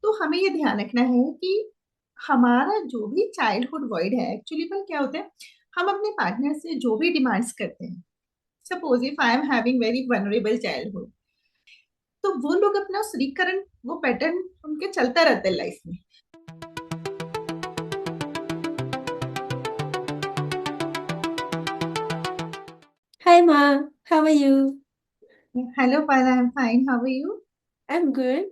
तो हमें ये ध्यान रखना है कि हमारा जो भी चाइल्डहुड वर्ड है, एक्चुअली पर क्या होता है, हम अपने पार्टनर से जो भी डिमांड्स करते हैं, suppose if I am having very vulnerable childhood, तो वो लोग अपना उस रिकरेंट वो पैटर्न उनके चलता रहता है लाइफ में। Hi Ma, how are you? Hello Payal, I am fine, how are you? I'm good.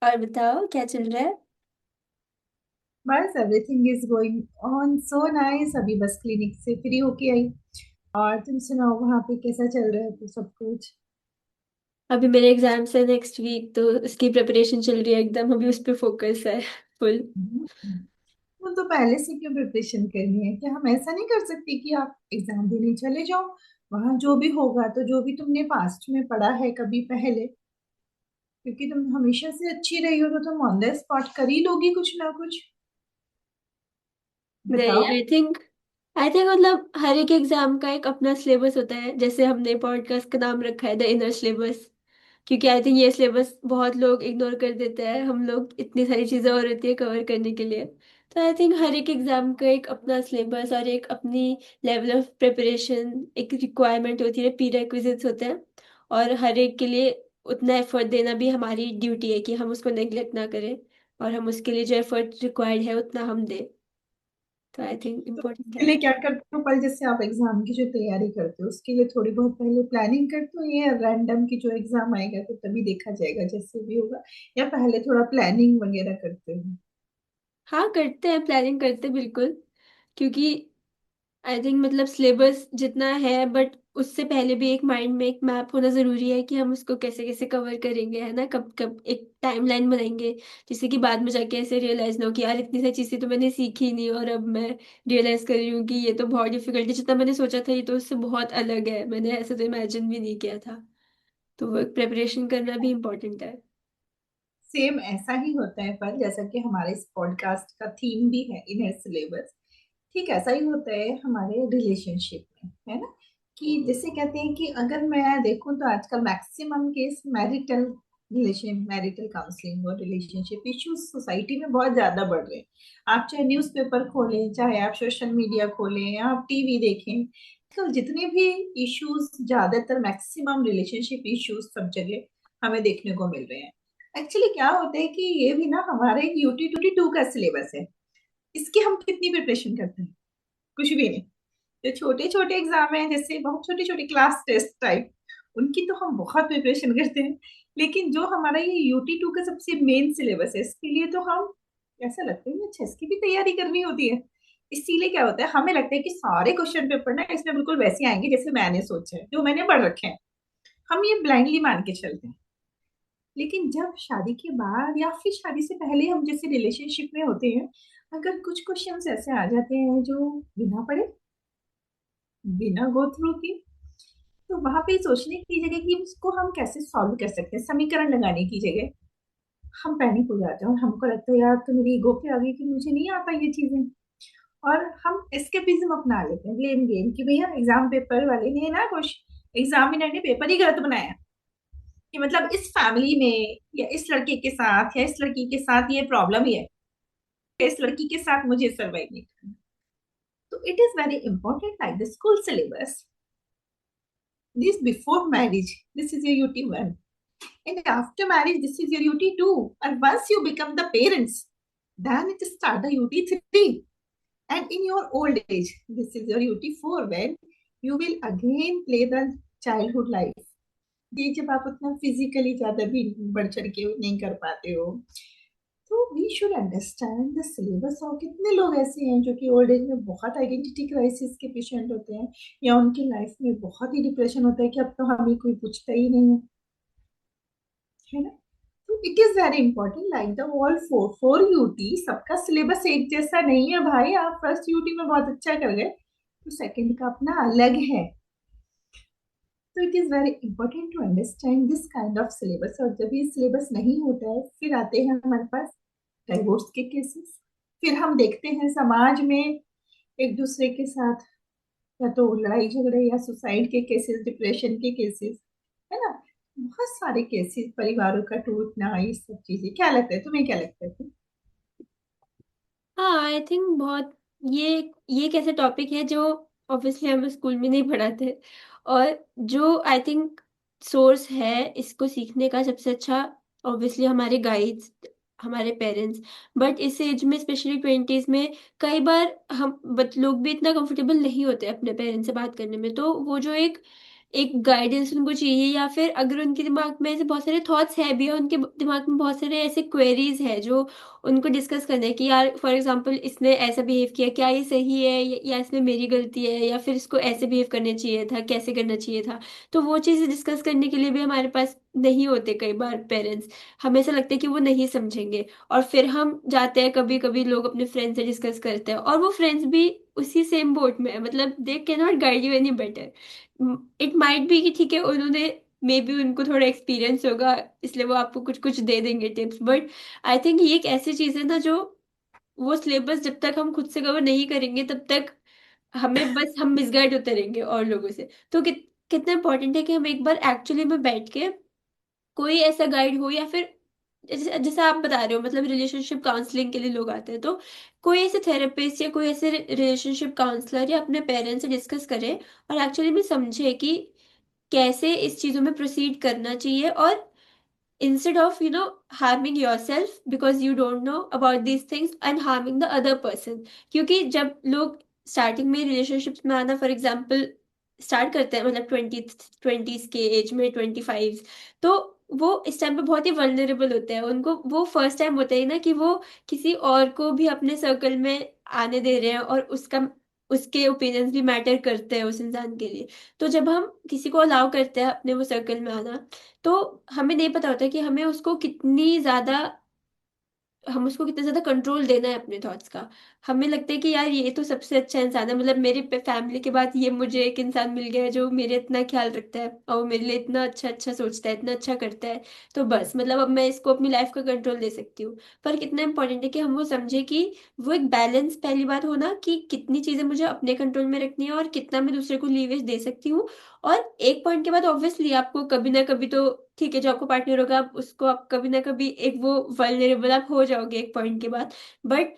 और बताओ क्या चल रहा है? बस everything is going on so nice, अभी बस क्लिनिक से फ्री होके आई। और तुम सुनाओ, वहां पे कैसा चल रहा है तो सब कुछ? अभी मेरे एग्जाम्स है नेक्स्ट वीक तो उसकी प्रिपरेशन चल रही है एकदम अभी उस पे फोकस है फुल। वो तो पहले से क्यों प्रिपरेशन करनी है? क्या हम ऐसा नहीं कर सकते कि आप एग्जाम देने चले जाओ, वहां जो भी होगा तो जो भी तुमने पास्ट में पढ़ा है कभी पहले, क्योंकि तुम हमेशा से अच्छी रही हो तो तुम ऑन द स्पॉट कर ही लोगी कुछ ना कुछ। नहीं, बताओ। आई थिंक मतलब हर एक एग्जाम का एक अपना सिलेबस होता है, जैसे हमने पॉडकास्ट का नाम रखा है द इनर सिलेबस। क्योंकि आई थिंक ये सिलेबस बहुत लोग इग्नोर कर देते हैं, हम लोग इतनी सारी चीजें और होती है कवर करने के लिए। तो आई थिंक हर एक एग्जाम का एक अपना सिलेबस और एक अपनी लेवल ऑफ प्रिपरेशन, एक रिक्वायरमेंट होती है, प्री रेक्विजिट्स होते हैं। और हर एक के लिए उतना एफर्ट देना भी हमारी ड्यूटी है कि हम उसको नेग्लेक्ट ना करें, और हम उसके लिए जो एफर्ट रिक्वायर्ड है उतना हम दें। तो आई थिंक तो इम्पोर्टेंट उसके है। लिए क्या करते हो पर, जैसे आप एग्जाम की जो तैयारी करते हो उसके लिए थोड़ी बहुत पहले प्लानिंग करते हो, या रैंडम की जो एग्जाम आएगा तो तभी देखा जाएगा जैसे भी होगा, या पहले थोड़ा प्लानिंग वगैरह करते हो? हाँ, करते हैं, प्लानिंग करते हैं बिल्कुल। क्योंकि आई थिंक मतलब सिलेबस जितना है, बट उससे पहले भी एक माइंड में एक मैप होना जरूरी है कि हम उसको कैसे कैसे कवर करेंगे, है ना, कब कब एक टाइमलाइन बनाएंगे, जिससे कि बाद में जाके ऐसे रियलाइज ना हो कि यार इतनी सारी चीजें तो मैंने सीखी नहीं, और अब मैं रियलाइज कर रही हूँ कि ये तो बहुत डिफिकल्ट है, जितना मैंने सोचा था ये तो उससे बहुत अलग है, मैंने ऐसे तो इमेजिन भी नहीं किया था। तो वो प्रिपरेशन करना भी इम्पोर्टेंट है। सेम ऐसा ही होता है, पर जैसा कि हमारे इस पॉडकास्ट का थीम भी है इनर सिलेबस, ठीक ऐसा ही होता है हमारे रिलेशनशिप में, है ना? कि जैसे कहते हैं कि अगर मैं देखूं तो आजकल maximum case marital relation, marital counselling और रिलेशनशिप इश्यूज सोसाइटी में बहुत ज्यादा बढ़ रहे हैं। आप चाहे न्यूज़पेपर खोलें, चाहे आप सोशल मीडिया खोलें, या आप टीवी देखें, तो जितने भी इश्यूज, ज्यादातर मैक्सिमम रिलेशनशिप इश्यूज सब जगह हमें देखने को मिल रहे हैं। एक्चुअली क्या होता है कि ये भी ना हमारे UT22 का सिलेबस है, इसकी हम कितनी प्रिपरेशन करते हैं? कुछ भी नहीं। जो छोटे छोटे एग्जाम है, जैसे बहुत छोटे छोटे क्लास टेस्ट टाइप, उनकी तो हम बहुत प्रिपरेशन करते हैं। लेकिन जो हमारा ये UT2 का सबसे मेन सिलेबस है, इसके लिए तो हम ऐसा लगता है कि अच्छा इसकी भी तैयारी करनी होती है। इसीलिए क्या होता है, हमें लगता है कि सारे क्वेश्चन पेपर ना इसमें बिल्कुल वैसे आएंगे जैसे मैंने सोचा है, जो मैंने पढ़ रखे हैं। हम ये ब्लाइंडली मान के चलते हैं। लेकिन जब शादी के बाद या फिर शादी से पहले हम जैसे रिलेशनशिप में होते हैं, अगर कुछ क्वेश्चंस ऐसे आ जाते हैं जो बिना पढ़े, बिना गो थ्रू की, तो वहां पे सोचने की जगह कि उसको हम कैसे सॉल्व कर सकते हैं, समीकरण लगाने की जगह हम पैनिक हो जाते हैं और हमको लगता है यार तो मेरी ईगो पे आ गई कि मुझे नहीं आता ये चीजें। और हम एस्केपिज्म अपना लेते हैं, ब्लेम गेम, कि भैया एग्जाम पेपर वाले ने ना कुछ, एग्जामिनर ने पेपर ही गलत बनाया, कि मतलब इस फैमिली में या इस लड़के के साथ या इस लड़की के साथ ये प्रॉब्लम ही है, इस लड़की के साथ मुझे सर्वाइव नहीं करना। तो it is very important, like the school syllabus, this before marriage, this is your UT1, and after marriage this is your UT2, and once you become the parents, then it start the UT3, and in your old age this is your UT4, when you will again play the childhood life। ये जब आप उतना physically ज्यादा भी बढ़ चढ़ के नहीं कर पाते हो, तो we should understand the syllabus. और कितने लोग ऐसे हैं जो कि ओल्ड एज में बहुत आइडेंटिटी क्राइसिस के पेशेंट होते हैं, या उनकी लाइफ में बहुत ही डिप्रेशन होता है कि अब तो हमें कोई पूछता ही नहीं है ना? तो it is very important, like the all four four UT, सबका सिलेबस एक जैसा नहीं है भाई। आप फर्स्ट यूटी में बहुत अच्छा कर गए तो सेकंड का अपना अलग है। तो it is very important to understand this kind of syllabus. और जब ये सिलेबस नहीं होता है, फिर आते हैं हमारे पास डाइवोर्स के केसेस। फिर हम देखते हैं समाज में एक दूसरे के साथ या तो लड़ाई झगड़े या सुसाइड के केसेस, डिप्रेशन के केसेस, है ना? बहुत सारे केसेस, परिवारों का टूटना, ये सब चीजें। क्या लगता है तुम्हें, क्या लगता है तुम? हाँ, आई थिंक बहुत, ये ये एक ऐसा टॉपिक है जो ऑब्वियसली हमें स्कूल में नहीं पढ़ाते, और जो आई थिंक सोर्स है इसको सीखने का सबसे अच्छा, ऑब्वियसली हमारे गाइड्स, हमारे पेरेंट्स। बट इस एज में स्पेशली ट्वेंटीज में कई बार हम लोग भी इतना कंफर्टेबल नहीं होते अपने पेरेंट्स से बात करने में, तो वो जो एक गाइडेंस उनको चाहिए, या फिर अगर उनके दिमाग में ऐसे बहुत सारे थॉट्स है भी, और उनके दिमाग में बहुत सारे ऐसे क्वेरीज है जो उनको डिस्कस करना है कि यार फॉर एग्जांपल इसने ऐसा बिहेव किया, क्या ये सही है, या इसमें मेरी गलती है, या फिर इसको ऐसे बिहेव करना चाहिए था, कैसे करना चाहिए था। तो वो चीज़ें डिस्कस करने के लिए भी हमारे पास नहीं होते कई बार पेरेंट्स। हमें ऐसा लगता है कि वो नहीं समझेंगे, और फिर हम जाते हैं, कभी कभी लोग अपने फ्रेंड्स से डिस्कस करते हैं, और वो फ्रेंड्स भी उसी सेम बोट में है, मतलब they can not guide you any better. It might be कि ठीक है उन्होंने, मे बी उनको थोड़ा एक्सपीरियंस होगा, इसलिए वो आपको कुछ कुछ दे देंगे टिप्स, बट आई थिंक ये एक ऐसी चीज है ना जो, वो सिलेबस जब तक हम खुद से कवर नहीं करेंगे तब तक हमें बस हम मिसगाइड होते रहेंगे और लोगों से। तो कितना इंपॉर्टेंट है कि हम एक बार एक्चुअली में बैठ के कोई ऐसा गाइड हो, या फिर जैसे आप बता रहे हो, मतलब रिलेशनशिप काउंसलिंग के लिए लोग आते हैं, तो कोई ऐसे थेरेपिस्ट या कोई ऐसे रिलेशनशिप काउंसलर या अपने पेरेंट्स से डिस्कस करे, और एक्चुअली में समझे कि कैसे इस चीजों में प्रोसीड करना चाहिए, और instead of harming yourself because you don't know about these things and harming the other person। क्योंकि जब लोग स्टार्टिंग में रिलेशनशिप्स में आना फॉर एग्जांपल स्टार्ट करते हैं, मतलब ट्वेंटीज के एज में, 25, तो वो इस टाइम पे बहुत ही वल्नरेबल होते हैं, उनको वो फर्स्ट टाइम होता है ना कि वो किसी और को भी अपने सर्कल में आने दे रहे हैं, और उसका उसके ओपिनियंस भी मैटर करते हैं उस इंसान के लिए। तो जब हम किसी को अलाउ करते हैं अपने वो सर्कल में आना, तो हमें नहीं पता होता कि हम उसको कितना ज्यादा कंट्रोल देना है अपने थॉट्स का। हमें लगता है कि यार ये तो सबसे अच्छा इंसान है, मतलब मेरे फैमिली के बाद ये मुझे एक इंसान मिल गया है जो मेरे इतना ख्याल रखता है, और वो मेरे लिए इतना अच्छा अच्छा सोचता है, इतना अच्छा करता है, तो बस मतलब अब मैं इसको अपनी लाइफ का कंट्रोल दे सकती हूँ। पर कितना इंपॉर्टेंट है कि हम वो समझे कि वो एक बैलेंस, पहली बात होना कि कितनी चीजें मुझे अपने कंट्रोल में रखनी है और कितना मैं दूसरे को लीवेज दे सकती हूँ। और एक पॉइंट के बाद ऑब्वियसली आपको कभी ना कभी तो, ठीक है जो आपको पार्टनर होगा आप उसको, आप कभी ना कभी एक वो वल्नरेबल आप हो जाओगे एक पॉइंट के बाद। बट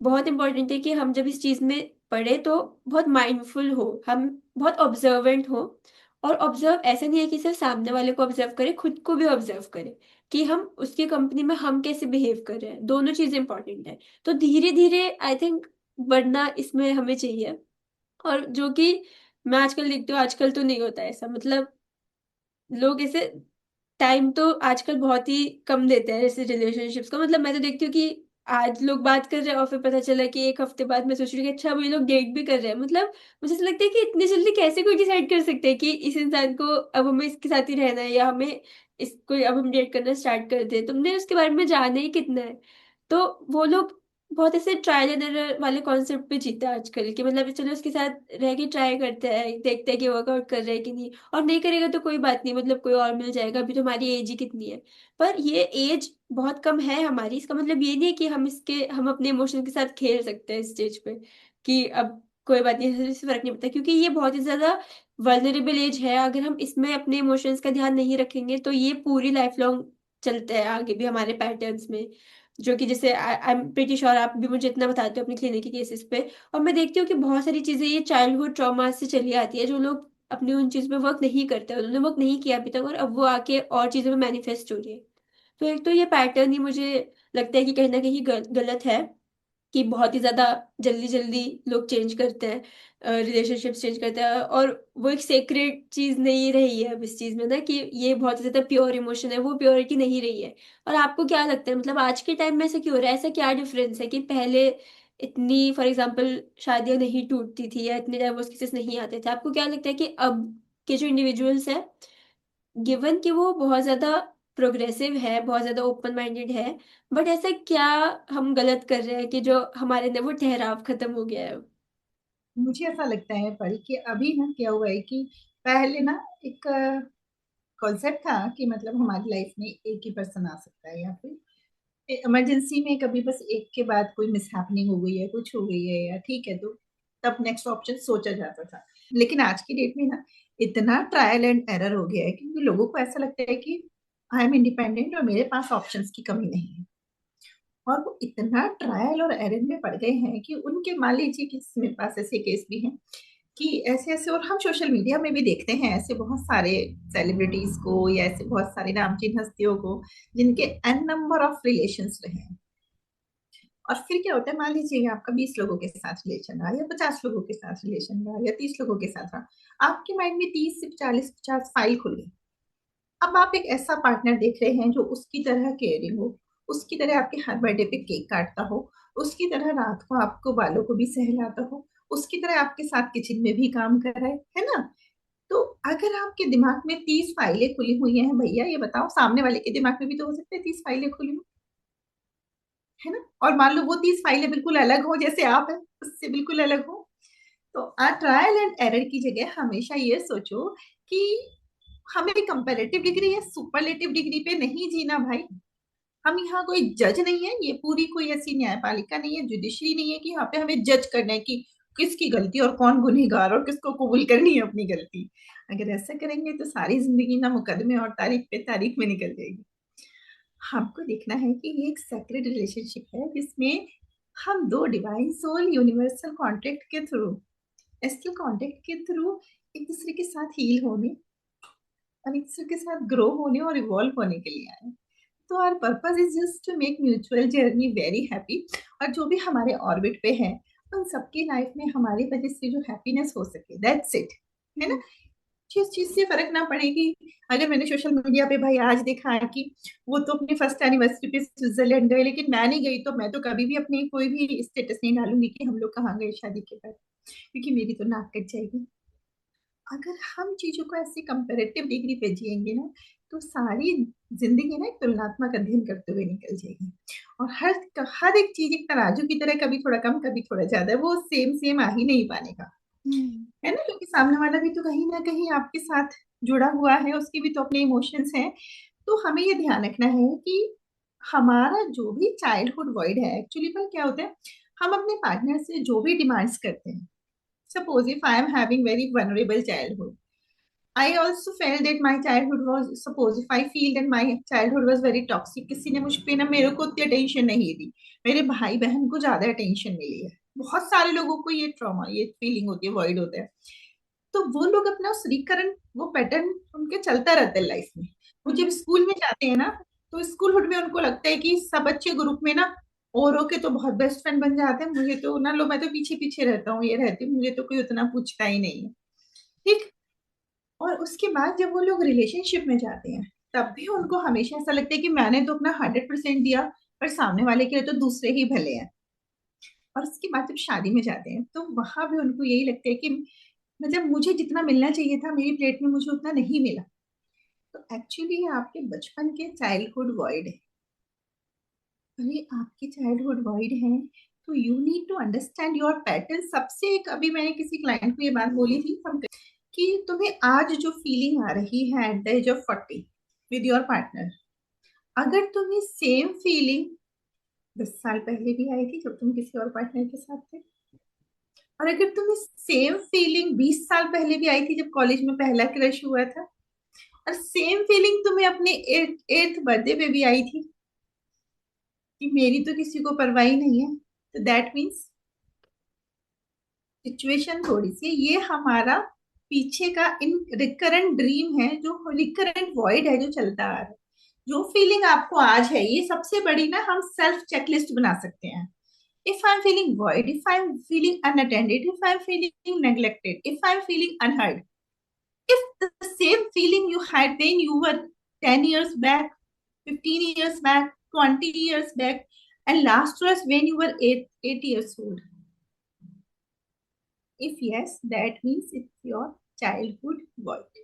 बहुत इंपॉर्टेंट है कि हम जब इस चीज में पढ़े तो बहुत माइंडफुल हो, हम बहुत ऑब्जर्वेंट हो। और ऑब्जर्व ऐसा नहीं है कि सिर्फ सामने वाले को ऑब्जर्व करें, खुद को भी ऑब्जर्व करें कि हम उसकी कंपनी में हम कैसे बिहेव कर रहे हैं, दोनों चीजें इंपॉर्टेंट है। तो धीरे धीरे आई थिंक बढ़ना इसमें हमें चाहिए। और जो कि मैं आजकल देखती हूँ, आजकल तो नहीं होता ऐसा, मतलब लोग ऐसे टाइम तो आजकल बहुत ही कम देते हैं ऐसे रिलेशनशिप्स का। मतलब मैं तो देखती हूँ कि आज लोग बात कर रहे हैं और फिर पता चला कि एक हफ्ते बाद मैं सोच रही हूँ कि अच्छा, वो लोग डेट भी कर रहे हैं। मतलब मुझे ऐसा लगता है कि इतनी जल्दी कैसे कोई डिसाइड कर सकते हैं कि इस इंसान को अब हमें इसके साथ ही रहना है, या हमें इसको अब हम डेट करना स्टार्ट कर दे, तुमने उसके बारे में जाना ही कितना है। तो वो लोग बहुत ऐसे ट्रायल एंड एरर वाले कॉन्सेप्ट पे जीते हैं आजकल, कि मतलब चलो उसके साथ रह के ट्राई करते हैं, देखते हैं कि वर्कआउट कर रहे हैं कि नहीं, और नहीं करेगा तो कोई बात नहीं, मतलब कोई और मिल जाएगा, अभी तो हमारी एज ही कितनी है। पर ये एज बहुत कम है हमारी, इसका मतलब ये नहीं है कि हम अपने इमोशन के साथ खेल सकते हैं इस स्टेज पे, कि अब कोई बात नहीं, इससे फर्क नहीं पड़ता, क्योंकि ये बहुत ही ज्यादा वल्नरेबल एज है। अगर हम इसमें अपने इमोशंस का ध्यान नहीं रखेंगे तो ये पूरी लाइफ लॉन्ग चलते हैं आगे भी हमारे पैटर्न्स में, जो कि जैसे आई एम प्रीटी श्योर आप भी मुझे इतना बताते हो अपनी क्लिनिक के केसेस पे। और मैं देखती हूँ कि बहुत सारी चीजें ये चाइल्डहुड ट्रॉमा से चली आती है, जो लोग अपनी उन चीज पे वर्क नहीं करते, उन्होंने वर्क नहीं किया अभी तक, और अब वो आके और चीजों में मैनिफेस्ट हो रही है। तो एक तो ये पैटर्न ही मुझे लगता है कि कहीं ना कहीं गलत है, कि बहुत ही ज्यादा जल्दी जल्दी लोग चेंज करते हैं, रिलेशनशिप्स चेंज करते हैं, और वो एक सेक्रेट चीज नहीं रही है अब इस चीज में ना, कि ये बहुत ही ज्यादा प्योर इमोशन है, वो प्योरिटी नहीं रही है। और आपको क्या लगता है, मतलब आज के टाइम में ऐसा क्यों हो रहा है, ऐसा क्या डिफरेंस है कि पहले इतनी फॉर एग्जाम्पल शादियां नहीं टूटती थी, या इतने डाइवोर्स केसेस नहीं आते थे, आपको क्या लगता है कि अब के जो इंडिविजुअल्स हैं, गिवन कि वो बहुत ज्यादा प्रोग्रेसिव है, बहुत ज्यादा ओपन माइंडेड है, बट ऐसा क्या हम गलत कर रहे हैं कि जो हमारे अंदर वो ठहराव खत्म हो गया है? मुझे ऐसा लगता है पर कि अभी ना क्या हुआ है कि पहले ना एक कॉन्सेप्ट था कि मतलब हमारी लाइफ में एक ही पर्सन आ सकता है, या फिर इमरजेंसी में कभी बस एक के बाद कोई मिसहैपनिंग हो गई है, कुछ हो गई है, या ठीक है तो तब नेक्स्ट ऑप्शन सोचा जाता था। लेकिन आज की डेट में ना इतना ट्रायल एंड एरर हो गया है क्योंकि लोगों को ऐसा लगता है कि आई एम इंडिपेंडेंट और मेरे पास ऑप्शंस की कमी नहीं है। और वो इतना ट्रायल और एरर में पड़ गए हैं कि उनके, मान लीजिए कि मेरे पास ऐसे केस भी हैं कि ऐसे ऐसे, और हम सोशल मीडिया में भी देखते हैं ऐसे बहुत सारे सेलिब्रिटीज को या ऐसे बहुत सारे नामचीन हस्तियों को जिनके एन नंबर ऑफ रिलेशंस रहे हैं। और फिर क्या होता है, मान लीजिए आपका 20 लोगों के साथ रिलेशन रहा या 50 लोगों के साथ रिलेशन रहा या 30 लोगों के साथ रहा, आपके माइंड में 30 से 40 50 फाइल खुल गई। अब आप एक ऐसा पार्टनर देख रहे हैं जो उसकी तरह केयरिंग हो, उसकी तरह आपके हर बर्थडे पे केक काटता हो, उसकी तरह रात को आपको बालों को भी सहलाता हो, उसकी तरह आपके साथ किचन में भी काम कराए, है ना। तो अगर आपके दिमाग में 30 फाइलें खुली हुई हैं भैया, ये बताओ सामने वाले के दिमाग में भी तो हो सकता है 30 फाइलें खुली हो, है ना। और मान लो वो 30 फाइलें बिल्कुल अलग हो, जैसे आप है उससे बिल्कुल अलग हो। तो ट्रायल एंड एरर की जगह हमेशा ये सोचो कि हमें कंपैरेटिव डिग्री या सुपरलेटिव डिग्री पे नहीं जीना भाई। हम यहाँ कोई जज नहीं है, ये पूरी कोई ऐसी न्यायपालिका नहीं है, जुडिशरी नहीं है कि यहाँ पे हमें जज करना है कि किसकी गलती और कौन गुनहगार और किसको कबूल करनी है अपनी गलती। अगर ऐसा करेंगे तो सारी जिंदगी ना मुकदमे और तारीख पे तारीख में निकल जाएगी। हमको देखना है कि ये एक सेक्रेड रिलेशनशिप है जिसमें हम दो डिवाइन सोल यूनिवर्सल कॉन्ट्रैक्ट के थ्रू, एस्ट्रल कॉन्टैक्ट के थ्रू एक दूसरे के साथ हील होने और एक दूसरे के साथ ग्रो होने और इवॉल्व होने के लिए आए। तो our purpose is just to make mutual journey very happy. और जो भी हमारे ऑर्बिट पे है उन सबकी लाइफ में हमारी वजह से जो हैप्पीनेस हो सके, दैट्स इट, है ना। जिस चीज से फर्क ना पड़ेगी। अगर मैंने सोशल मीडिया पे भाई आज देखा है कि वो तो अपनी फर्स्ट एनिवर्सरी पे स्विट्जरलैंड गए लेकिन मैं नहीं गई, तो मैं तो कभी भी अपनी कोई भी स्टेटस नहीं डालूंगी कि हम लोग कहाँ गए शादी के बाद, क्योंकि मेरी तो नाक कट जाएगी। अगर हम चीजों को ऐसे कंपेरेटिव डिग्री पे जिएंगे ना, तो सारी जिंदगी ना एक तुलनात्मक अध्ययन करते हुए निकल जाएगी। और हर एक चीज एक तराजू की तरह, कभी थोड़ा कम कभी थोड़ा ज्यादा, वो सेम सेम आ ही नहीं पाने का, हम्म। है ना। क्योंकि सामने वाला भी तो कहीं ना कहीं आपके साथ जुड़ा हुआ है, उसके भी तो अपने इमोशंस हैं। तो हमें ये ध्यान रखना है कि हमारा जो भी चाइल्डहुड वॉइड है, एक्चुअली पर क्या होता है, हम अपने पार्टनर से जो भी डिमांड्स करते हैं, suppose if I am having very vulnerable childhood, I also felt that my childhood was, suppose if I feel that my childhood was very toxic, किसी ने मुझ पे ना, मेरे को उतनी अटेंशन नहीं दी, मेरे भाई बहन को ज्यादा अटेंशन मिली है। बहुत सारे लोगों को ये ट्रॉमा, ये फीलिंग होती है, वॉइड होता है। तो वो लोग अपना उस रिकरेंट वो पैटर्न उनके चलता रहता है लाइफ में। वो जब स्कूल में जाते हैं ना, तो स्कूलहुड में उनको लगता है कि सब बच्चे ग्रुप में ना औरों के तो बहुत बेस्ट फ्रेंड बन जाते हैं, मुझे तो ना लो, मैं तो पीछे पीछे रहता हूँ, ये रहती हूँ, मुझे तो कोई उतना पूछता ही नहीं है। ठीक। और उसके बाद जब वो लोग रिलेशनशिप में जाते हैं, तब भी उनको हमेशा ऐसा लगता है कि मैंने तो अपना 100% दिया, पर सामने वाले के लिए तो दूसरे ही भले हैं। और उसके बाद जब शादी में जाते हैं तो वहां भी उनको यही लगता है कि मतलब मुझे जितना मिलना चाहिए था मेरी प्लेट में मुझे उतना नहीं मिला। तो एक्चुअली ये आपके बचपन के चाइल्डहुड वॉइड है। अरे आपके चाइल्डहुड वॉइड है, तो you need to understand your pattern. सबसे एक, अभी मैंने किसी क्लाइंट को ये बात बोली थी हम, कि तुम्हें आज जो फीलिंग आ रही है at the age of 40 with your partner, अगर तुम्हें सेम फीलिंग 10 साल पहले भी आई थी जब तुम किसी और पार्टनर के साथ थे, और अगर तुम्हें सेम फीलिंग 20 साल पहले भी आई थी जब कॉलेज में पहला क्रश हुआ था, और सेम फीलिंग तुम्हें अपने एट्थ बर्थडे पे भी आई थी कि मेरी तो किसी को परवाह ही नहीं है, तो दैट मीन्स सिचुएशन थोड़ी सी, ये हमारा पीछे का इन रिकरेंट ड्रीम है, जो रिकरेंट वॉइड है जो चलता आ रहा है। जो फीलिंग आपको आज है, ये सबसे बड़ी ना हम सेल्फ चेकलिस्ट बना सकते हैं। if I'm feeling void, if I'm feeling unattended, if I'm feeling neglected, if I'm feeling unheard, if the same feeling you had when you were 10 years back, 15 years back, 20 years back, and last was when you were 8 years old. If yes, that means it's your childhood void.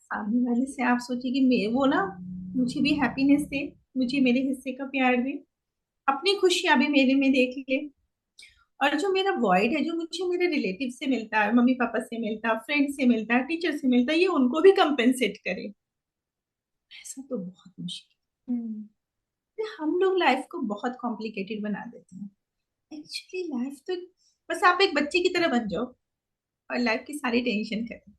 सामने वाले से आप सोचिए कि मैं वो ना, मुझे भी हैप्पीनेस दे, मुझे मेरे हिस्से का प्यार दे, अपनी खुशियां भी मेरे में देख ले। और जो मेरा वॉइड है, जो मुझे मेरे रिलेटिव से मिलता है, मम्मी पापा से मिलता है, फ्रेंड से मिलता है, टीचर से मिलता है, ये उनको भी कंपेंसेट करे, ऐसा तो बहुत मुश्किल हम्म। है। हम लोग लाइफ को बहुत कॉम्प्लिकेटेड बना देते हैं। एक्चुअली लाइफ तो बस आप एक बच्चे की तरह बन जाओ, और लाइफ की सारी टेंशन खत्म।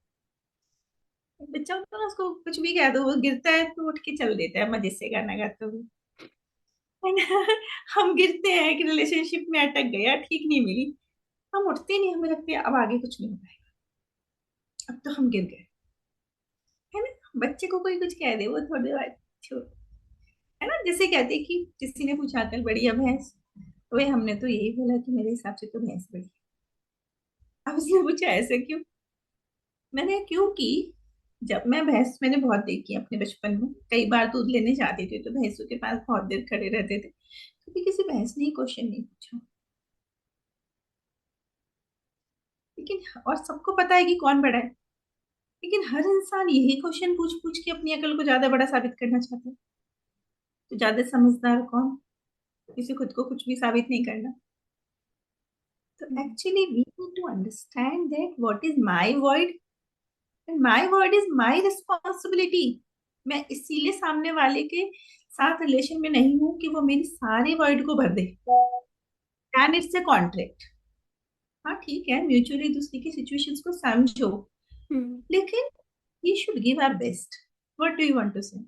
बच्चा होता है ना, उसको कुछ भी कह दो, वो गिरता है तो उठ के चल देता है मजे से गाना गाते हुए, है ना। हम गिरते हैं कि रिलेशनशिप में अटक गया, ठीक नहीं मिली, हम उठते नहीं, हमें लगता है अब आगे कुछ नहीं हो पाएगा, अब तो हम गिर गए, है ना। बच्चे को कोई कुछ कह दे, वो थोड़ी देर बाद छोड़, है ना। जैसे कहते हैं कि किसी ने पूछा कल बढ़िया भैंस, तो भाई हमने तो यही बोला कि मेरे हिसाब से तो भैंस बढ़िया। अब उसने पूछा ऐसे क्यों, मैंने क्योंकि जब मैं भैंस मैंने बहुत देखी है अपने बचपन में, कई बार दूध लेने जाती थी तो भैंसों के पास बहुत देर खड़े रहते थे, कभी किसी भैंस ने क्वेश्चन नहीं पूछा। लेकिन और सबको पता है कि कौन बड़ा है, लेकिन हर इंसान यही क्वेश्चन पूछ पूछ के अपनी अकल को ज्यादा बड़ा साबित करना चाहता है। तो ज्यादा समझदार कौन, किसी खुद को कुछ भी साबित नहीं करना। तो hmm. Actually we need to understand that what is my word, and my word is my responsibility. मैं इसीलिए सामने वाले के साथ रिलेशन में नहीं हूं कि वो मेरी सारे वर्ड को भर दे, एंड इट्स अ कॉन्ट्रैक्ट। हाँ ठीक है, म्यूचुअली दूसरे की सिचुएशंस को समझो, हम्म। लेकिन we should give our best. What do you want to say?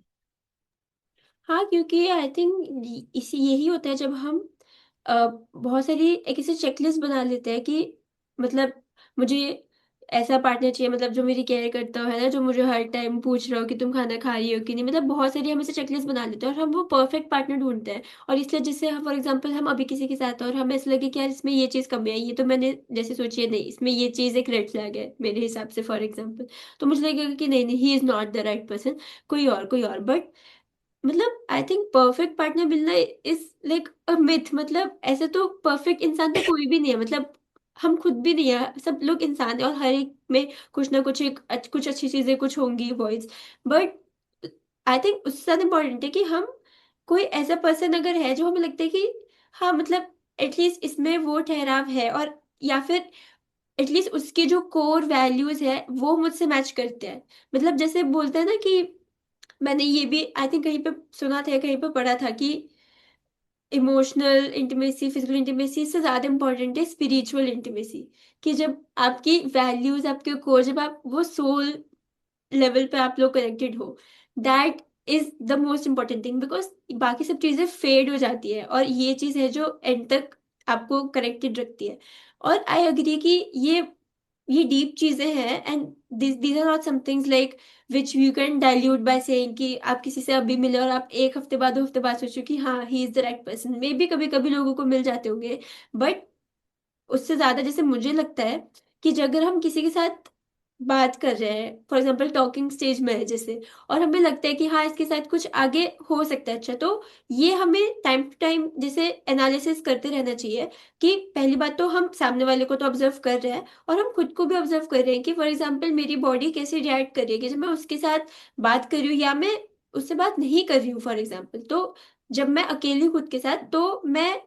हाँ, क्योंकि आई थिंक इसी यही होता है जब हम बहुत सारी एक ऐसी चेकलिस्ट बना लेते हैं कि मतलब मुझे ऐसा पार्टनर चाहिए, मतलब जो मेरी केयर करता हो, है ना, जो मुझे हर टाइम पूछ रहा हो कि तुम खाना खा रही हो कि नहीं, मतलब बहुत सारी हम ऐसे चेकलिस्ट बना लेते हैं और हम वो परफेक्ट पार्टनर ढूंढते हैं। और इसलिए जैसे फॉर एग्जांपल हम अभी किसी के साथ हैं और हमें ऐसा लगे कि यार इसमें ये चीज़ कमी है, ये तो मैंने जैसे सोची है, नहीं इसमें ये चीज़ एक रेड फ्लैग है मेरे हिसाब से फॉर एग्जाम्पल, तो मुझे लगेगा कि नहीं नहीं, he is not the right person, कोई और। बट मतलब आई थिंक परफेक्ट पार्टनर मिलना इज लाइक अ मिथ, मतलब ऐसे तो परफेक्ट इंसान तो कोई भी नहीं है, मतलब हम खुद भी नहीं है, सब लोग इंसान है और हर एक में कुछ ना कुछ कुछ अच्छी चीजें कुछ होंगी वॉइस। बट आई थिंक उससे ज्यादा इम्पोर्टेंट है कि हम कोई ऐसा पर्सन अगर है जो हमें लगता है कि हाँ मतलब एटलीस्ट इसमें वो ठहराव है, और या फिर एटलीस्ट उसके जो कोर वैल्यूज है वो मुझसे मैच करते हैं। मतलब जैसे बोलते हैं ना कि मैंने ये भी आई थिंक कहीं पे सुना था, कहीं पे पढ़ा था कि इमोशनल इंटीमेसी फिजिकल इंटीमेसी से ज्यादा इंपॉर्टेंट है स्पिरिचुअल इंटीमेसी। कि जब आपकी वैल्यूज आपके कोर, जब आप वो सोल लेवल पे आप लोग कनेक्टेड हो, that is the most important thing, because बाकी सब चीजें फेड हो जाती है और ये चीज है जो एंड तक आपको कनेक्टेड रखती है। और आई अग्री कि ये डीप चीजें हैं, and these are not some things like which you can dilute by saying कि आप किसी से अभी मिले और आप एक हफ्ते बाद 2 हफ्ते बाद सोचो कि हाँ he is the right person, may be कभी कभी लोगों को मिल जाते होंगे। बट उससे ज्यादा जैसे मुझे लगता है कि अगर हम किसी के साथ बात कर रहे हैं, फॉर एग्जाम्पल टॉकिंग स्टेज में है जैसे, और हमें लगता है कि हाँ इसके साथ कुछ आगे हो सकता है अच्छा, तो ये हमें टाइम टू टाइम जैसे एनालिसिस करते रहना चाहिए कि पहली बात तो हम सामने वाले को तो ऑब्जर्व कर रहे हैं और हम खुद को भी ऑब्जर्व कर रहे हैं कि फॉर एग्जाम्पल मेरी बॉडी कैसे रिएक्ट कर रही है कि जब मैं उसके साथ बात कर रही हूँ या मैं उससे बात नहीं कर रही हूँ फॉर एग्जाम्पल। तो जब मैं अकेली हूँ खुद के साथ तो मैं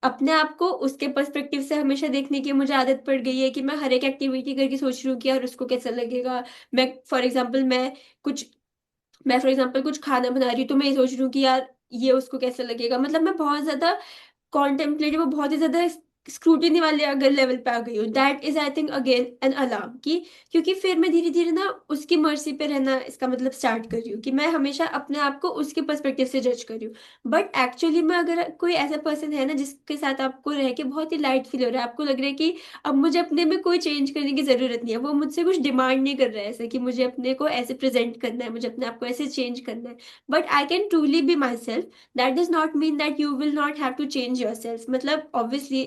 अपने आप को उसके पर्सपेक्टिव से हमेशा देखने की मुझे आदत पड़ गई है कि मैं हर एक एक्टिविटी करके सोच रही हूँ कि यार उसको कैसा लगेगा। मैं फॉर एग्जांपल कुछ मैं फॉर एग्जांपल कुछ खाना बना रही हूँ तो मैं ये सोच रही हूँ कि यार ये उसको कैसा लगेगा, मतलब मैं बहुत ज्यादा कॉन्टेम्पलेटिव, वो बहुत ही ज्यादा स्क्रूटिनी वाले अगर लेवल पे आ गई हूँ, that is I think again an alarm की। क्योंकि फिर मैं धीरे धीरे ना उसकी मर्जी पे रहना इसका मतलब स्टार्ट कर रही हूँ कि मैं हमेशा अपने आप को उसके पर्सपेक्टिव से जज कर रही हूँ। बट एक्चुअली में अगर कोई ऐसा पर्सन है ना जिसके साथ आपको रह के बहुत ही लाइट फील हो रहा है, आपको लग रहा है कि अब मुझे अपने में कोई चेंज करने की जरूरत नहीं है, वो मुझसे कुछ डिमांड नहीं कर रहा है ऐसे कि मुझे अपने को ऐसे प्रेजेंट करना है, मुझे अपने आप को ऐसे चेंज करना है, but I can truly be my self, that does not mean that you will not have to change yourself। मतलब obviously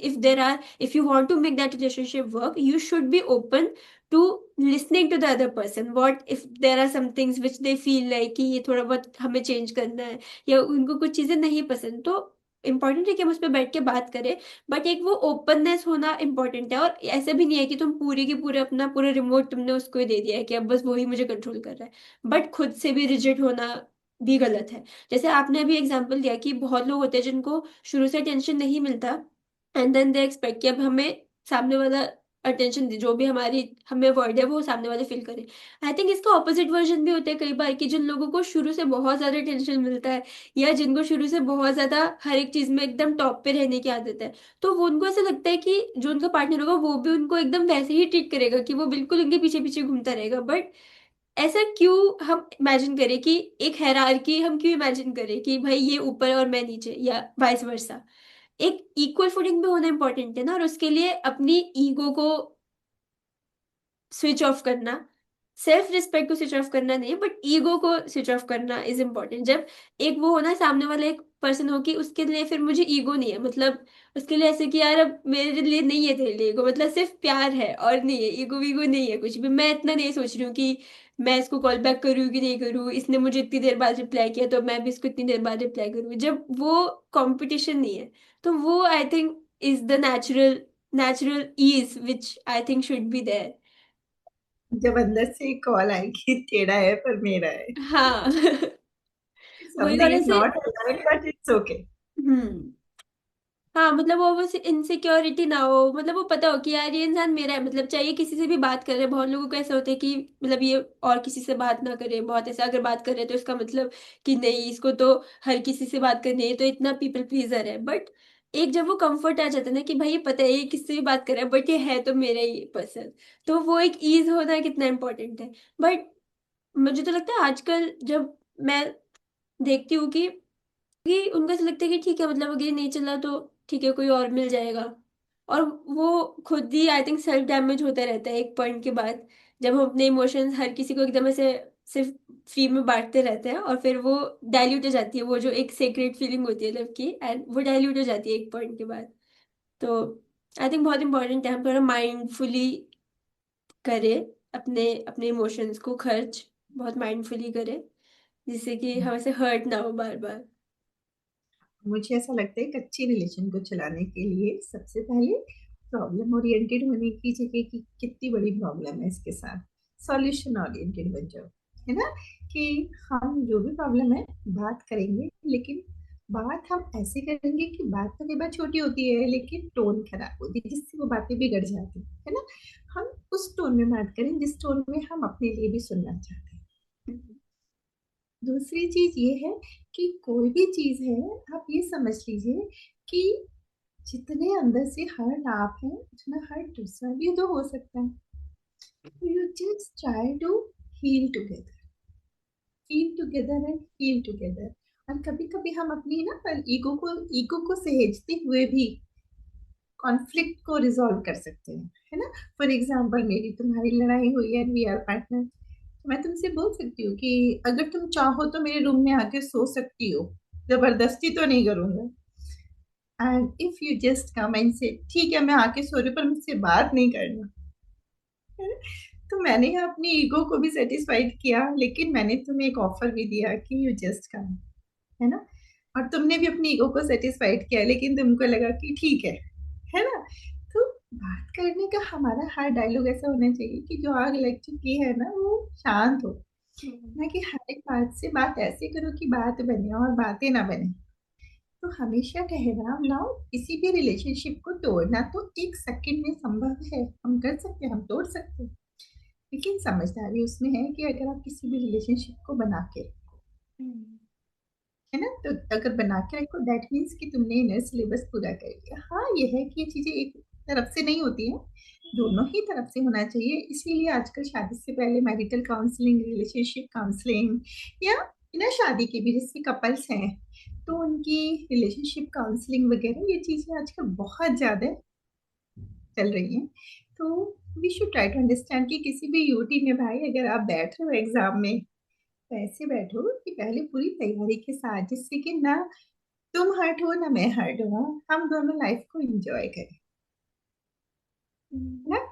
if you want to make that relationship work, you should be open to listening to the other person, what if there are some things which they feel like कि ये थोड़ा बहुत हमें change करना है या उनको कुछ चीजें नहीं पसंद, तो इम्पोर्टेंट है कि हम उस पर बैठ के बात करें। बट एक वो ओपननेस होना इम्पोर्टेंट है, और ऐसा भी नहीं है कि तुम पूरी की पूरे अपना पूरा रिमोट तुमने उसको ही दे दिया है कि अब बस वही मुझे कंट्रोल कर रहा है। बट खुद से भी रिजिड होना भी गलत है। जैसे आपने अभी एग्जांपल दिया कि बहुत लोग होते हैं जिनको शुरू से टेंशन नहीं मिलता, एंड देन दे एक्सपेक्ट कि अब हमें सामने वाला अटेंशन दे, जो भी हमारी हमें वर्ड है वो सामने वाले फील करे। आई थिंक इसका ऑपोजिट वर्जन भी होता है कई बार, कि जिन लोगों को शुरू से बहुत ज्यादा टेंशन मिलता है, या जिनको शुरू से बहुत ज्यादा हर एक चीज में एकदम टॉप पे रहने की आदत है, तो वो उनको ऐसा लगता है कि जो उनका पार्टनर होगा वो भी उनको एकदम वैसे ही ट्रीट करेगा, कि वो बिल्कुल उनके पीछे पीछे घूमता रहेगा। बट ऐसा क्यों हम इमेजिन करें कि एक हायरार्की, हम क्यों इमेजिन करें कि भाई ये ऊपर और मैं नीचे, या वाइस वर्सा। एक इक्वल फुटिंग पे होना इंपॉर्टेंट है ना, और उसके लिए अपनी ईगो को स्विच ऑफ करना, सेल्फ रिस्पेक्ट को स्विच ऑफ करना नहीं, बट ईगो को स्विच ऑफ करना इज इम्पोर्टेंट। जब एक वो होना सामने वाला एक पर्सन हो कि उसके लिए फिर मुझे ईगो नहीं है, मतलब उसके लिए ऐसे कि यार अब मेरे लिए नहीं है तेरे लिए ईगो, मतलब सिर्फ प्यार है और नहीं है ईगो वीगो, नहीं है कुछ भी। मैं इतना नहीं सोच रही हूँ कि मैं इसको कॉल बैक करूँ कि नहीं करूँ, इसने मुझे इतनी देर बाद रिप्लाई किया तो मैं भी इसको इतनी देर बाद रिप्लाई करूँ। जब वो कंपटीशन नहीं है, तो वो I think is the natural ease which I think should be there. जब अंदर से कॉल आएगी टेढ़ा है पर मेरा है, हाँ। वही समथिंग थोड़े इज से। Not allowed but it's okay. Hmm. हाँ, मतलब वो बस इनसिक्योरिटी ना हो, मतलब वो पता हो कि यार ये इंसान मेरा है, मतलब चाहिए किसी से भी बात कर रहे हैं। बहुत लोगों को ऐसा होता है कि मतलब ये और किसी से बात ना करे, बहुत ऐसा अगर बात कर रहे हैं तो इसका मतलब कि नहीं, इसको तो हर किसी से बात करनी है, तो इतना पीपल प्लीजर है। बट एक जब वो कंफर्ट आ जाता है ना कि भाई ये पता है ये किससे भी बात कर रहा है, बट ये है तो मेरा ही पसंद, तो वो एक ईज होना कितना इम्पोर्टेंट है। बट मुझे तो लगता है आजकल जब मैं देखती हूँ कि उनको ऐसा लगता है कि ठीक है, मतलब अगर ये नहीं चला तो ठीक है, कोई और मिल जाएगा। और वो खुद ही आई थिंक सेल्फ डैमेज होता रहता है एक पॉइंट के बाद, जब हम अपने इमोशंस हर किसी को एकदम ऐसे सिर्फ फ्री में बांटते रहते हैं, और फिर वो डाइल्यूट हो जाती है, वो जो एक सीक्रेट फीलिंग होती है लव की, एंड वो डाइल्यूट हो जाती है एक पॉइंट के बाद। तो आई थिंक बहुत इंपॉर्टेंट है हम थोड़ा माइंडफुली करें, अपने अपने इमोशंस को खर्च बहुत माइंडफुली करें, जिससे कि हम ऐसे हर्ट ना हो बार बार। मुझे ऐसा लगता है एक अच्छी रिलेशन को चलाने के लिए सबसे पहले प्रॉब्लम ओरिएंटेड होने की जगह की कितनी बड़ी प्रॉब्लम है इसके साथ सॉल्यूशन ओरिएंटेड बन जाओ, है ना। कि हम जो भी प्रॉब्लम है बात करेंगे, लेकिन बात हम ऐसे करेंगे कि बात तो कई बार छोटी होती है लेकिन टोन खराब होती है जिससे वो बातें बिगड़ जाती है ना। हम उस टोन में बात करें जिस टोन में हम अपने लिए भी सुनना चाहते हैं। दूसरी चीज ये है कि कोई भी चीज है, आप ये समझ लीजिए कि जितने अंदर से हर्ट आप हैं उतना हर्ट दूसरा भी तो हो सकता है। तो you just try to heal together, heal together and heal together. और कभी कभी हम अपनी ना ईगो को सहेजते हुए भी कॉन्फ्लिक्ट को रिजॉल्व कर सकते हैं, है ना। फॉर एग्जाम्पल मेरी तुम्हारी लड़ाई हुई है, वी आर पार्टनर, तो मैं तुमसे बोल सकती हूँ कि अगर तुम चाहो तो मेरे रूम में आके सो सकती हो, जबरदस्ती तो नहीं करूंगा। And if you just come and से ठीक है मैं आके सो रही हूँ पर मुझसे बात नहीं करना, है ना? तो मैंने अपनी ईगो को भी सेटिस्फाइड किया, लेकिन मैंने तुम्हें एक ऑफर भी दिया कि यू जस्ट कम, है ना। और तुमने भी अपनी ईगो को सेटिस्फाइड किया, लेकिन तुमको लगा कि ठीक है ना। तो बात करने का हमारा हर डायलॉग ऐसा होना चाहिए कि जो आग लग चुकी है ना वो शांत हो, हम्म। ना कि हर एक बात से बात ऐसे करो कि बात बने और बातें ना बने। तो हमेशा ठहराव लाओ, किसी भी रिलेशनशिप को तोड़ना तो एक सेकंड में संभव है, हम कर सकते हैं, हम तोड़ सकते हैं। लेकिन समझदारी उसमें है कि अगर आप किसी भी रिलेशनशिप को बना के, हम्म। है ना, तो अगर बना के रखो दैट मीन्स कि तुमने इनर सिलेबस पूरा कर लिया। हाँ ये है कि ये चीजें एक तरफ से नहीं होती हैं, दोनों ही तरफ से होना चाहिए। इसीलिए आजकल शादी से पहले मैरिटल काउंसलिंग, रिलेशनशिप काउंसलिंग, या बिना शादी के भी जिससे कपल्स हैं तो उनकी रिलेशनशिप काउंसलिंग वगैरह ये चीजें आजकल बहुत ज्यादा चल रही हैं। तो we should try to understand कि किसी भी यूटी में भाई अगर आप बैठ रहे हो एग्जाम में तो ऐसे बैठो कि पहले पूरी तैयारी के साथ, जिससे कि ना तुम हर्ट हो ना मैं हर्ट हूँ, हम दोनों लाइफ को एंजॉय करें, हम्म। है ना।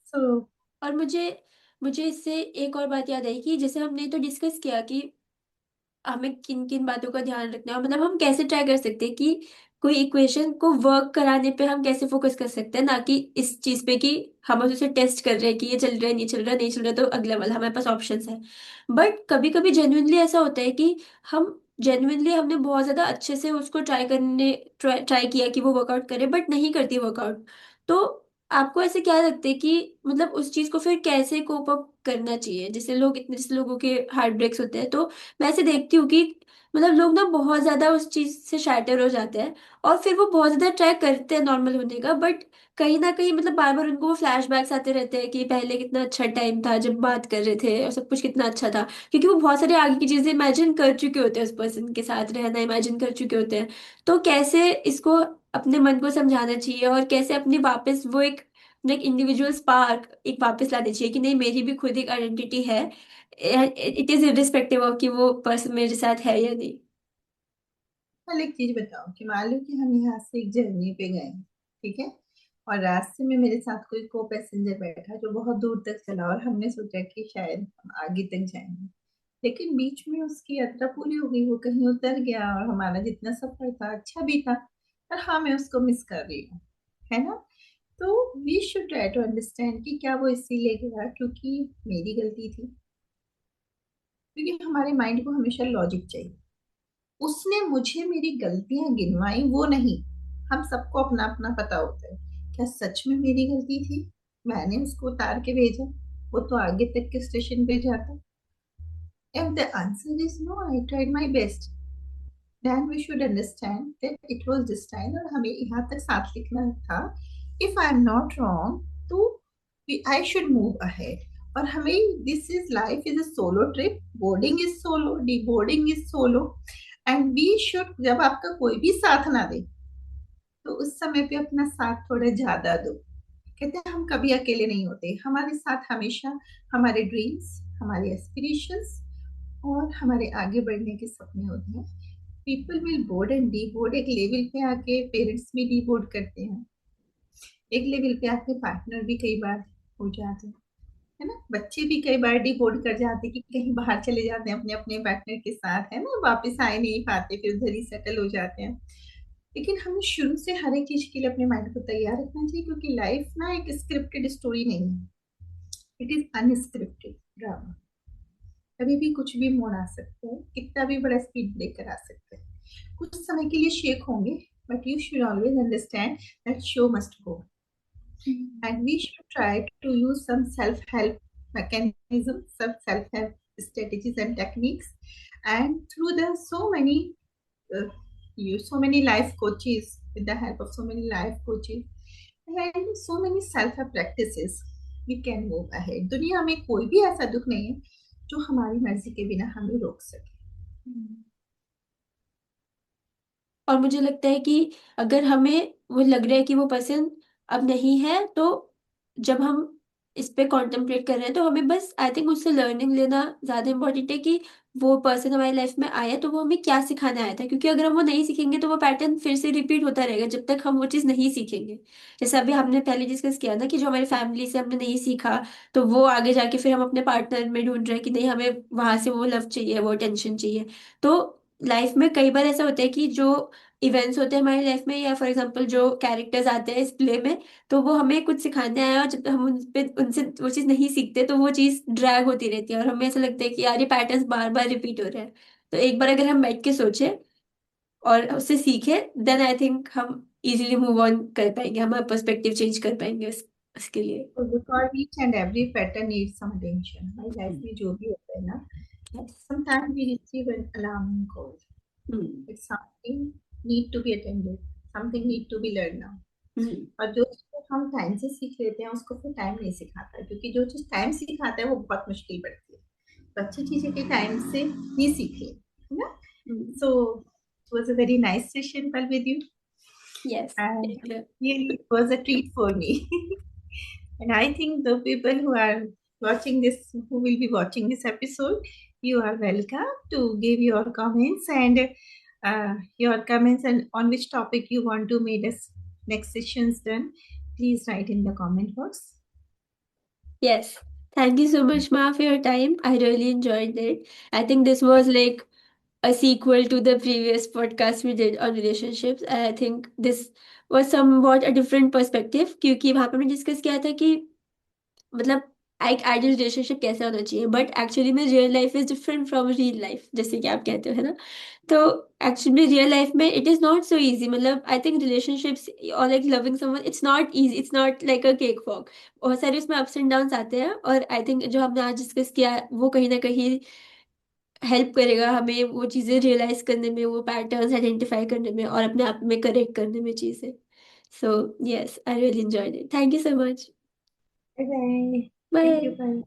सो और मुझे मुझे इससे एक और बात याद आई कि जैसे हमने तो डिस्कस किया कि हमें किन किन बातों का ध्यान रखना है, मतलब हम कैसे ट्राई कर सकते हैं कि कोई इक्वेशन को वर्क कराने पे हम कैसे फोकस कर सकते हैं, ना कि इस चीज पे कि हम बस उसे टेस्ट कर रहे हैं कि ये चल रहा है, नहीं चल रहा, नहीं चल रहा तो अगला वाला हमारे पास ऑप्शंस है। बट कभी कभी जेन्युइनली ऐसा होता है कि हम जेन्युइनली हमने बहुत ज्यादा अच्छे से उसको ट्राई किया कि वो वर्कआउट करे, बट नहीं करती वर्कआउट। तो आपको ऐसे क्या लगता है कि मतलब उस चीज को फिर कैसे कोप अप करना चाहिए? जैसे लोग इतने, जैसे लोगों के हार्ट ब्रेक्स होते हैं, तो मैं ऐसे देखती हूँ कि मतलब लोग ना बहुत ज्यादा उस चीज से शैटर हो जाते हैं, और फिर वो बहुत ज्यादा ट्राई करते हैं नॉर्मल होने का, बट कहीं ना कहीं मतलब बार बार उनको वो फ्लैशबैक्स आते रहते हैं कि पहले कितना अच्छा टाइम था जब बात कर रहे थे और सब कुछ कितना अच्छा था, क्योंकि वो बहुत सारी आगे की चीजें इमेजिन कर चुके होते हैं, उस पर्सन के साथ रहना इमेजिन कर चुके होते हैं। तो कैसे इसको अपने मन को समझाना चाहिए, और कैसे अपने वापस वो एक इंडिविजुअल स्पार्क एक वापस लानी चाहिए कि नहीं, मेरी भी खुद एक आइडेंटिटी है, इट इज इरिस्पेक्टिव ऑफ कि वो पर्सन मेरे साथ है या नहीं। कल एक चीज बताओ कि मान लो कि हम यहाँ से एक जर्नी पे गए, ठीक है, और रास्ते में मेरे साथ कोई को पैसेंजर बैठा जो बहुत दूर तक चला और हमने सोचा कि शायद हम आगे तक जाएंगे, लेकिन बीच में उसकी यात्रा पूरी हो गई, वो कहीं उतर गया और हमारा जितना सफर था अच्छा भी था, पर हाँ मैं उसको मिस कर रही हूँ, है ना। तो we should try to understand कि क्या वो इसीलिए गया क्योंकि मेरी गलती थी, क्योंकि हमारे माइंड को हमेशा लॉजिक चाहिए। उसने मुझे मेरी गलतियां गिनवाई वो नहीं, हम सबको अपना अपना पता होता है, क्या सच में मेरी गलती थी, मैंने उसको उतार के भेजा, वो तो आगे तक के स्टेशन पे जाता। If the answer is no, I tried my best, then we should understand that it was this time, और हमें यहाँ तक साथ लिखना था। If I am not wrong, तो आई शुड मूव अहेड। और हमें, this is life is a solo trip, boarding is solo, deboarding is solo, and we should, जब आपका कोई भी साथ ना दे तो उस समय पे अपना साथ थोड़ा ज्यादा दो। कहते हैं हम कभी अकेले नहीं होते, हमारे साथ हमेशा हमारे ड्रीम्स, हमारे एस्पिरेशंस और हमारे आगे बढ़ने के सपने होते हैं। People will board and D board, एक लेवल पे आके पेरेंट्स भी डी बोर्ड करते हैं, एक लेवल पे आके पार्टनर भी कई बार हो जाते हैं, है ना, बच्चे भी कई बार डी बोर्ड कर जाते हैं कि कहीं बाहर चले जाते हैं अपने अपने पार्टनर के साथ, है ना, वापस आ नहीं पाते, फिर उधर ही सेटल हो जाते हैं। लेकिन हमें शुरू से हर एक चीज के लिए अपने माइंड को तैयार रखना चाहिए, क्योंकि लाइफ ना एक स्क्रिप्टेड स्टोरी नहीं है, इट इज अनस्क्रिप्टेड ड्रामा। कभी भी कुछ भी मोड़ आ सकता है, कितना भी बड़ा स्पीड ब्रेकर आ सकता है, कुछ समय के लिए शेक होंगे, but you should always understand that show must go, hmm. and we should try to use some self-help mechanisms, some self-help strategies and techniques, and through the so many uh, so many life coaches, with the help of so many life coaches and so many self-help practices, we can move ahead. दुनिया में कोई भी ऐसा दुख नहीं है जो हमारी मर्जी के बिना हमें रोक सके। हम्म। और मुझे लगता है कि अगर हमें वो लग रहा है कि वो पर्सन अब नहीं है, तो जब हम इस पे कॉन्टेम्पलेट कर रहे हैं, तो हमें बस आई थिंक उससे लर्निंग लेना ज्यादा इम्पोर्टेंट है कि वो पर्सन हमारी लाइफ में आया तो वो हमें क्या सिखाने आया था, क्योंकि अगर हम वो नहीं सीखेंगे तो वो पैटर्न फिर से रिपीट होता रहेगा जब तक हम वो चीज़ नहीं सीखेंगे। जैसे अभी हमने पहले डिस्कस किया ना कि जो हमारी फैमिली से हमने नहीं सीखा, तो वो आगे जाके फिर हम अपने पार्टनर में ढूंढ रहे हैं कि नहीं, हमें वहां से वो लव चाहिए, वो अटेंशन चाहिए। तो लाइफ में कई बार ऐसा होता है कि जो इवेंट्स होते हैं हमारी लाइफ में, या फॉर एग्जांपल जो कैरेक्टर्स आते हैं इस प्ले में, तो वो हमें कुछ सिखाने आए, और जब हम उन पे उनसे वो चीज़ नहीं सीखते तो वो चीज़ ड्रैग होती रहती है, और हमें ऐसा लगता है कि यार ये पैटर्न्स बार बार रिपीट हो रहे हैं। तो एक बार अगर हम बैठ के सोचे और उससे सीखे, देन आई थिंक हम इजीली मूव ऑन कर पाएंगे, हमारा पर्सपेक्टिव चेंज कर पाएंगे उसके लिए। तो because each and every pattern needs some attention, हमारी लाइफ में जो भी होता है ना, yes. sometimes we receive an alarm call. Hmm. It's something need to be attended, something need to be learned now. हम्म। और जो चीज हम टाइम से सीख लेते हैं उसको फिर टाइम नहीं सिखाता, क्योंकि जो चीज टाइम सिखाता है वो बहुत मुश्किल पड़ती है, तो अच्छी चीजें के टाइम से ही सीख ले, है ना। हम्म। सो it was a very nice session pal with you, yes. and thank you. really it was a treat for me. And I think the people who are watching this, who will be watching this episode, you are welcome to give your comments, and your comments and on which topic you want to make us next sessions done. Please write in the comment box. Yes. Thank you so much, Ma, for your time. I really enjoyed it. I think this was like a sequel to the previous podcast we did on relationships. And I think this was somewhat a different perspective, क्योंकि वहाँ पे हमने discuss किया था कि मतलब एक ideal relationship कैसा होना चाहिए, बट एक्चुअली में real life is different from real life, जैसे कि आप कहते हो, है ना। तो एक्चुअली में रियल लाइफ में it is not so easy, मतलब आई थिंक रिलेशनशिप्स और like loving someone it's not easy, it's not like a cake walk. बहुत सारे उसमें अप्स एंड डाउन्स आते हैं, और आई थिंक जो हमने आज डिस्कस किया वो कहीं ना कहीं हेल्प करेगा हमें वो चीज़ें रियलाइज करने में, वो पैटर्न्स आइडेंटिफाई करने में, और अपने आप में करेक्ट करने में चीज़ें। So yes, I really enjoyed it, thank you so much. Bye. Thank you. Bye. Bye.